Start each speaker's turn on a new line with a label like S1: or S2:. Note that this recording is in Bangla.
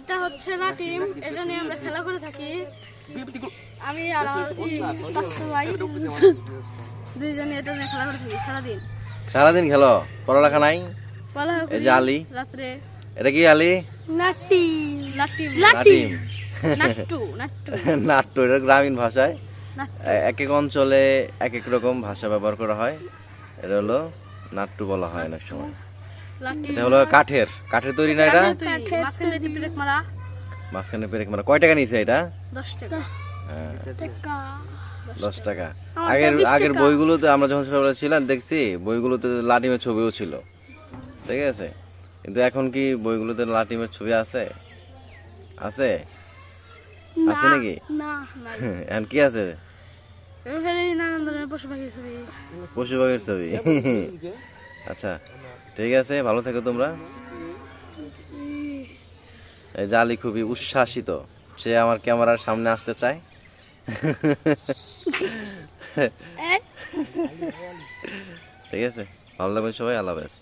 S1: এটা হচ্ছে লাটিম, এটা নিয়ে আমরা খেলা করে থাকি। আমি আর চাচা ভাই দুইজনে এটা নিয়ে খেলা করে থাকি সারাদিন।
S2: সারাদিন খেলো? পড়ালেখা নাই? এই যে আলি,
S1: রাত্রে
S2: এটা কি আলি?
S1: লাটিম লাটিম
S2: লাটিম
S1: নাট্টু নাট্টু
S2: নাট্য, এটা গ্রামীণ ভাষায় এক এক অঞ্চলে এক এক রকম ভাষা ব্যবহার করা হয়। এটা হলো নাট্টু বলা হয় অনেক সময়। এটা হলো কাঠের তৈরি না? এটা মাঝখানে পেরেক মারা। কয় টাকা নিছে এটা?
S1: 10 টাকা।
S2: 10 টাকা। আগের বইগুলোতে আমরা যখন ছোটবেলায় ছিলাম দেখছি বইগুলোতে লাটিমের ছবিও ছিল, ঠিক আছে? কিন্তু এখন কি বইগুলোতে লাটিমের ছবি আছে? আছে নাকি? এখন কি আছে? পশু পাখির ছবি। আচ্ছা ঠিক আছে, ভালো থেকো তোমরা। এই জালি খুবই উচ্ছ্বাসিত, সে আমার ক্যামেরার সামনে আসতে চায়। ঠিক আছে, ভালো থাকবেন সবাই, আল্লাহ হাফেজ।